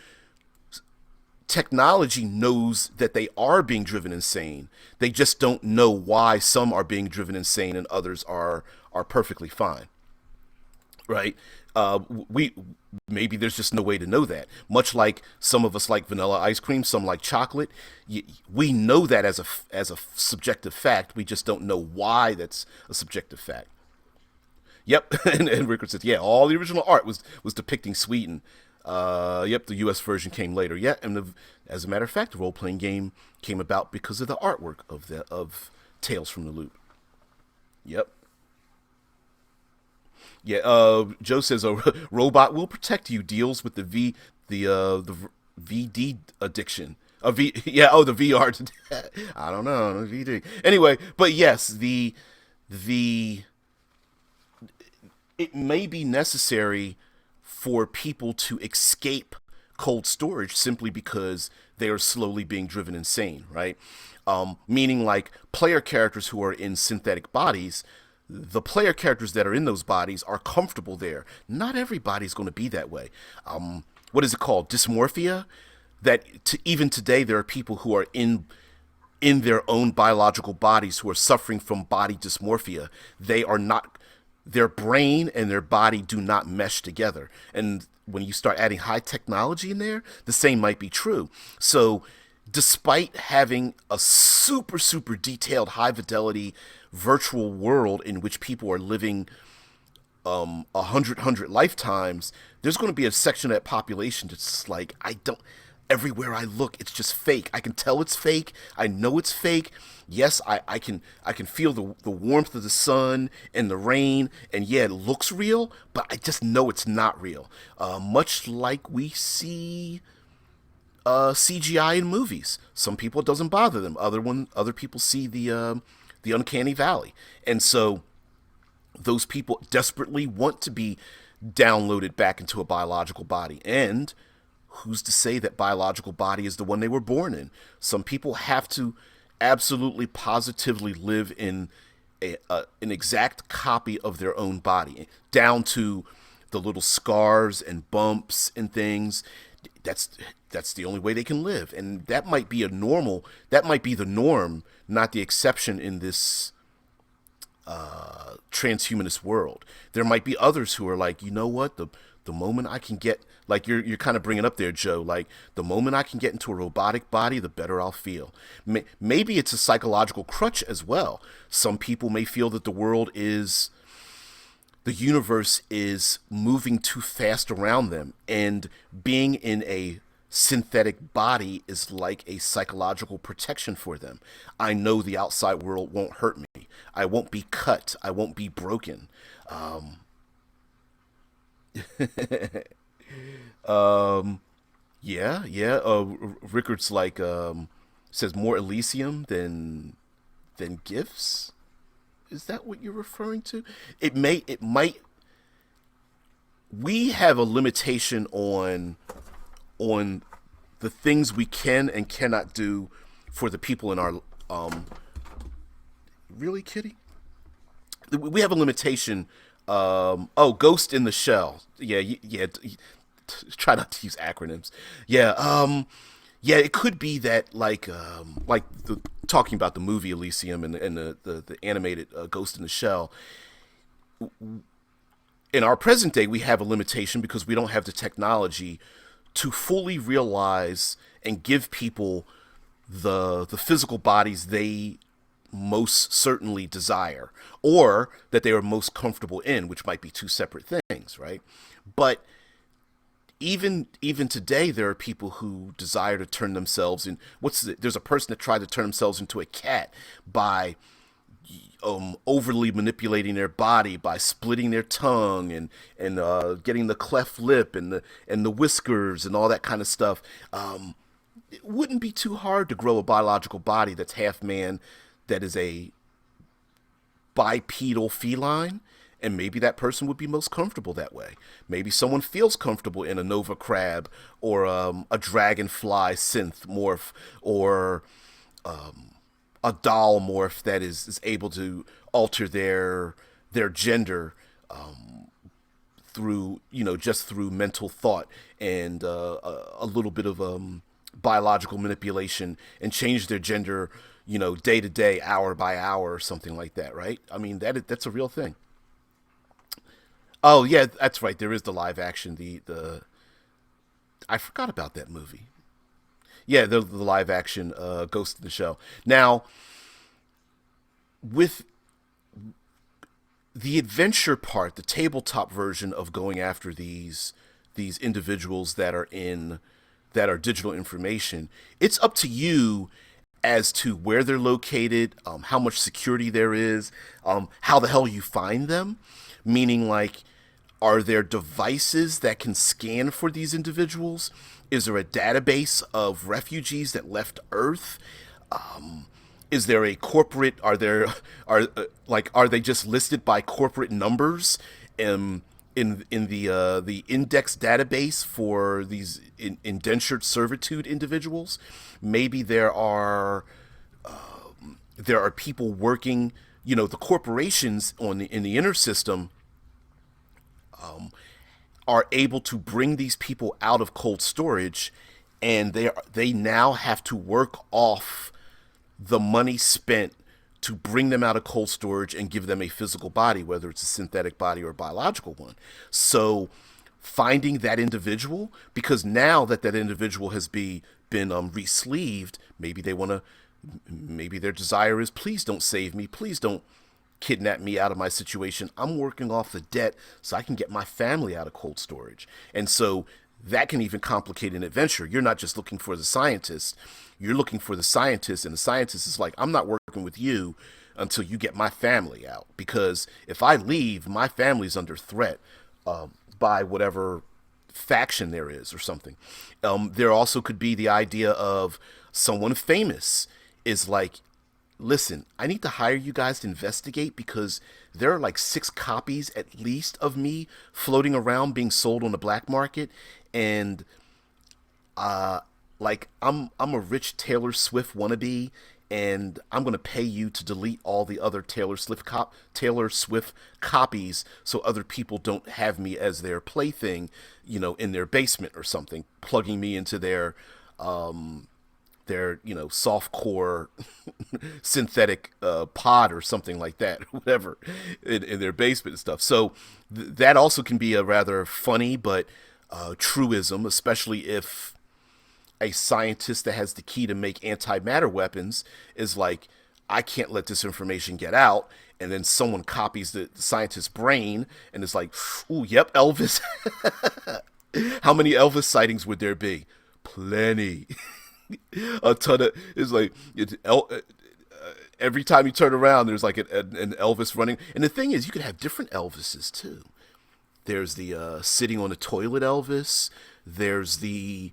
A: technology knows that they are being driven insane. They just don't know why some are being driven insane and others are perfectly fine, right? We maybe there's just no way to know that. Much like some of us like vanilla ice cream, some like chocolate. We know that as a subjective fact. We just don't know why that's a subjective fact. Yep, and Rickard says, yeah, all the original art was depicting Sweden. Yep, the U.S. version came later. Yeah, and as a matter of fact, the role-playing game came about because of the artwork of Tales from the Loop. Yep. Yeah, Joe says a robot will protect you. Deals with the VD addiction. The VR. I don't know, the VD. Anyway, but yes, the it may be necessary for people to escape cold storage simply because they are slowly being driven insane, right? Meaning, like, player characters who are in synthetic bodies, the player characters that are in those bodies are comfortable there. Not everybody's going to be that way. What is it called? Dysmorphia? Even today, there are people who are in their own biological bodies who are suffering from body dysmorphia. They are not. Their brain and their body do not mesh together. And when you start adding high technology in there, the same might be true. So despite having a super, super detailed, high fidelity virtual world in which people are living 100 lifetimes, there's going to be a section of that population that's like, I everywhere I look, it's just fake. I can tell it's fake. I know it's fake. Yes, I can feel the warmth of the sun and the rain, and yeah, it looks real, but I just know it's not real. Much like we see CGI in movies. Some people it doesn't bother them. Other people see the uncanny valley, and so those people desperately want to be downloaded back into a biological body. And who's to say that biological body is the one they were born in? Some people have to absolutely positively live in an exact copy of their own body, down to the little scars and bumps and things. That's the only way they can live, and that might be a normal. That might be the norm, not the exception in this transhumanist world. There might be others who are like, you know what, the moment I can get, like you're kind of bringing up there, Joe, like the moment I can get into a robotic body, the better I'll feel. Maybe it's a psychological crutch as well. Some people may feel that the universe is moving too fast around them, and being in a synthetic body is like a psychological protection for them. I know the outside world won't hurt me. I won't be cut. I won't be broken. Yeah, yeah. Rickards like says more Elysium than gifts. Is that what you're referring to? It might. We have a limitation on the things we can and cannot do for the people in our really, Kitty? We have a limitation. Ghost in the Shell. Yeah, yeah. Try not to use acronyms. Yeah, yeah. It could be that like the talking about the movie Elysium and the animated Ghost in the Shell. In our present day, we have a limitation because we don't have the technology to fully realize and give people the physical bodies they most certainly desire, or that they are most comfortable in, which might be two separate things, right? But even today, there are people who desire to turn themselves in. There's a person that tried to turn themselves into a cat by overly manipulating their body, by splitting their tongue and getting the cleft lip and the whiskers and all that kind of stuff. It wouldn't be too hard to grow a biological body that's half man, that is a bipedal feline, and maybe that person would be most comfortable that way. Maybe someone feels comfortable in a Nova crab or a dragonfly synth morph, or a doll morph that is able to alter their gender through just through mental thought and a little bit of biological manipulation, and change their gender day to day, hour by hour, or something like that, right? I mean, that's a real thing. Oh yeah, that's right. There is the live action. The I forgot about that movie. Yeah, the live action Ghost in the Shell. Now, with the adventure part, the tabletop version of going after these individuals that are digital information, it's up to you as to where they're located, how much security there is, how the hell you find them. Meaning, like, are there devices that can scan for these individuals? Is there a database of refugees that left Earth? Is there a corporate? Are they just listed by corporate numbers in the index database for these indentured servitude individuals? Maybe there are people working. The corporations in the inner system are able to bring these people out of cold storage, and they now have to work off the money spent to bring them out of cold storage and give them a physical body, whether it's a synthetic body or a biological one. So finding that individual, because now that individual has been re-sleeved, maybe their desire is, please don't save me, please don't kidnap me out of my situation. I'm working off the debt so I can get my family out of cold storage. And so that can even complicate an adventure. You're not just looking for the scientist, you're looking for the scientist, and the scientist is like, I'm not working with you until you get my family out. Because if I leave, my family's under threat by whatever faction there is or something. There also could be the idea of someone famous is like, listen, I need to hire you guys to investigate because there are like 6 copies at least of me floating around being sold on the black market, and like I'm a rich Taylor Swift wannabe, and I'm gonna pay you to delete all the other Taylor Swift copies so other people don't have me as their plaything, in their basement or something, plugging me into their soft core synthetic pod or something like that, whatever, in their basement and stuff. So that also can be a rather funny but truism, especially if a scientist that has the key to make antimatter weapons is like, I can't let this information get out. And then someone copies the scientist's brain and is like, ooh, yep, Elvis. How many Elvis sightings would there be? Plenty. A ton of, it's like, every time you turn around, there's like an Elvis running. And the thing is, you could have different Elvises too. There's the sitting on the toilet Elvis. There's the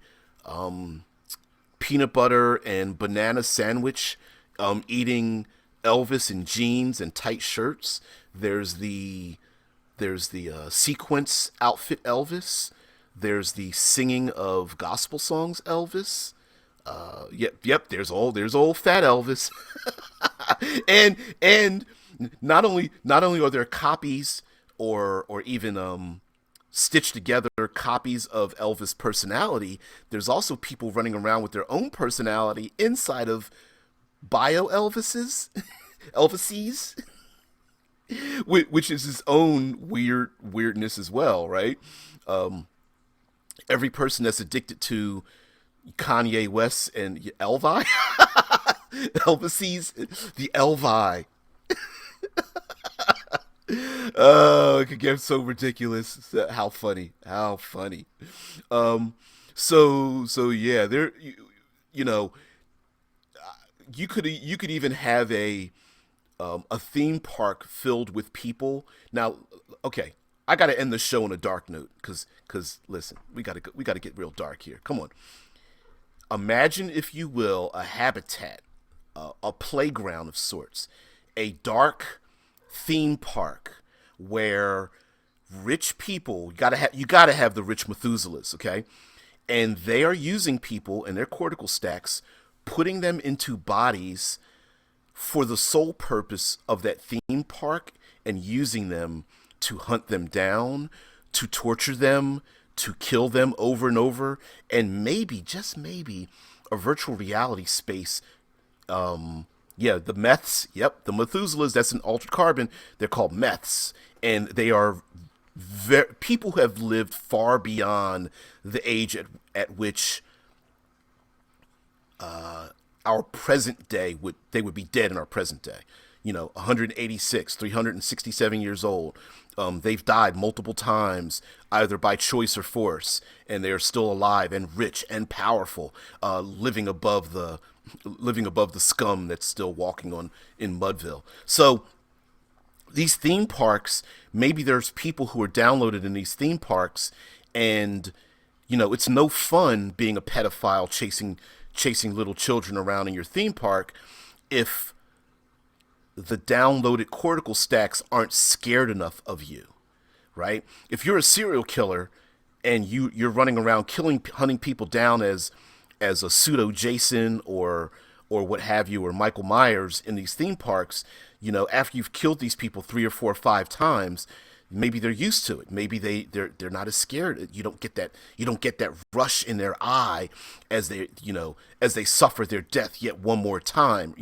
A: peanut butter and banana sandwich eating Elvis in jeans and tight shirts. There's the sequence outfit Elvis. There's the singing of gospel songs Elvis. Yep. There's old fat Elvis, and not only are there copies or even stitched together copies of Elvis' personality, there's also people running around with their own personality inside of bio Elvises, Elvises, which is his own weirdness as well, right? Every person that's addicted to Kanye West and Elvi, Elvises, the Elvi. Oh, it could get so ridiculous. How funny. How funny. So yeah, you know, you could even have a theme park filled with people. Now, okay, I got to end the show on a dark note cuz listen, we got to get real dark here. Come on. Imagine, if you will, a habitat, a playground of sorts, a dark theme park where rich people, you gotta have the rich Methuselahs, okay? And they are using people and their cortical stacks, putting them into bodies for the sole purpose of that theme park, and using them to hunt them down, to torture them, to kill them over and over, and maybe, just maybe, a virtual reality space. Yeah, the meths. Yep, the Methuselahs. That's an altered carbon. They're called meths, and they are people who have lived far beyond the age at which our present day would be dead in our present day. 186, 367 years old. They've died multiple times, either by choice or force, and they are still alive and rich and powerful, living above the scum that's still walking in Mudville. So these theme parks, maybe there's people who are downloaded in these theme parks, and it's no fun being a pedophile chasing little children around in your theme park if the downloaded cortical stacks aren't scared enough of you, right? If you're a serial killer and you're running around hunting people down as a pseudo Jason or what have you, or Michael Myers in these theme parks, after you've killed these people 3 or 4 or 5 times, maybe they're used to it. Maybe they're not as scared. You don't get that rush in their eye as they suffer their death yet one more time.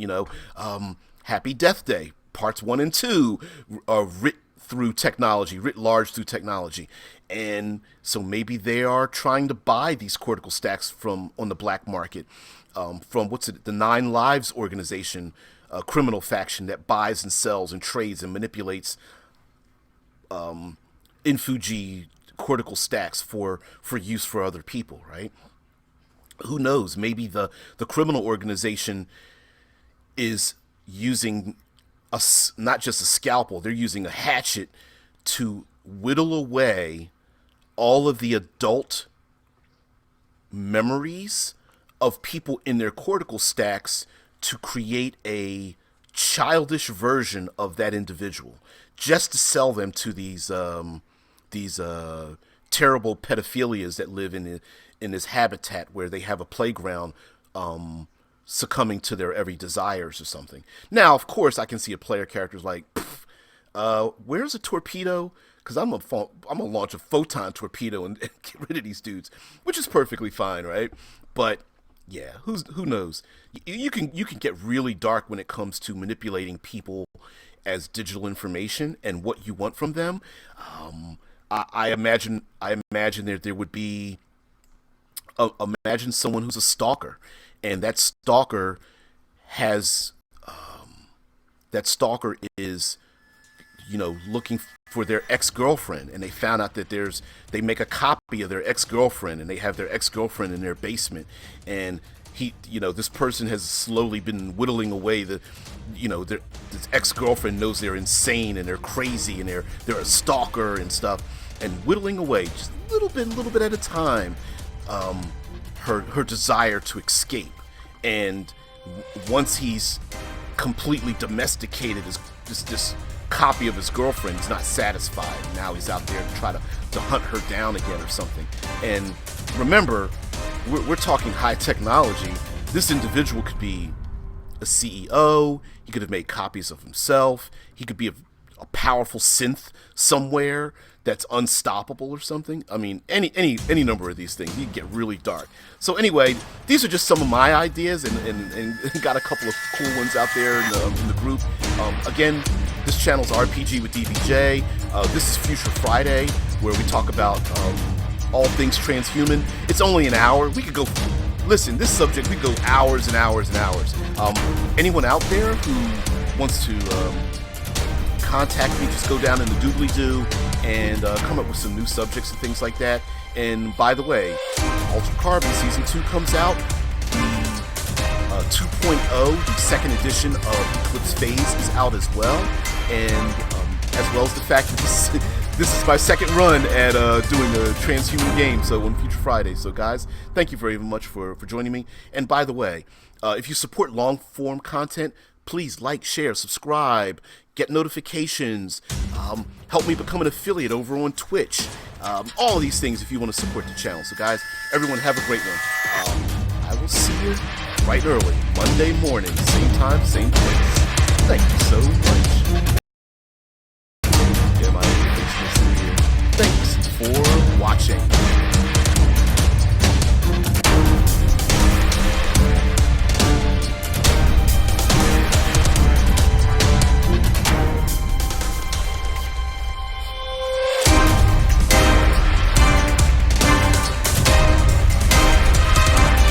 A: Happy Death Day parts 1 and 2 are writ large through technology, and so maybe they are trying to buy these cortical stacks on the black market, from the 9 Lives organization, a criminal faction that buys and sells and trades and manipulates Infugee cortical stacks for use for other people, right? Who knows? Maybe the criminal organization is using not just a scalpel, they're using a hatchet to whittle away all of the adult memories of people in their cortical stacks to create a childish version of that individual, just to sell them to these terrible pedophilias that live in this habitat where they have a playground, succumbing to their every desires or something. Now, of course, I can see a player character's like, where's a torpedo? Because I'm gonna launch a photon torpedo and get rid of these dudes, which is perfectly fine, right? But yeah, who knows? You can get really dark when it comes to manipulating people as digital information and what you want from them. I imagine there would be imagine someone who's a stalker, and that stalker is, looking for their ex-girlfriend, and they found out that they make a copy of their ex-girlfriend, and they have their ex-girlfriend in their basement, and this person has slowly been whittling away this ex-girlfriend knows they're insane and they're crazy and they're a stalker and stuff, and whittling away just a little bit at a time, her desire to escape. And once he's completely domesticated this copy of his girlfriend, he's not satisfied. Now he's out there to try to hunt her down again or something. And remember, we're talking high technology. This individual could be a CEO. He could have made copies of himself. He could be a powerful synth somewhere that's unstoppable or something. I mean, any number of these things. You can get really dark. So anyway, these are just some of my ideas, and got a couple of cool ones out there in the group. Again, this channel's RPG with DBJ. This is Future Friday, where we talk about all things transhuman. It's only an hour. We could go. Listen, this subject, we could go hours and hours and hours. Anyone out there who wants to contact me, just go down in the doobly-doo and come up with some new subjects and things like that. And by the way, Altered Carbon Season 2 comes out. The 2.0, the second edition of Eclipse Phase, is out as well. And as well as the fact that this is my second run at doing a transhuman game, so on Future Friday. So guys, thank you very much for joining me. And by the way, if you support long-form content, please like, share, subscribe, get notifications, help me become an affiliate over on Twitch. All of these things if you want to support the channel. So guys, everyone have a great one. I will see you bright early, Monday morning, same time, same place. Thank you so much. Yeah, my Thanks for watching.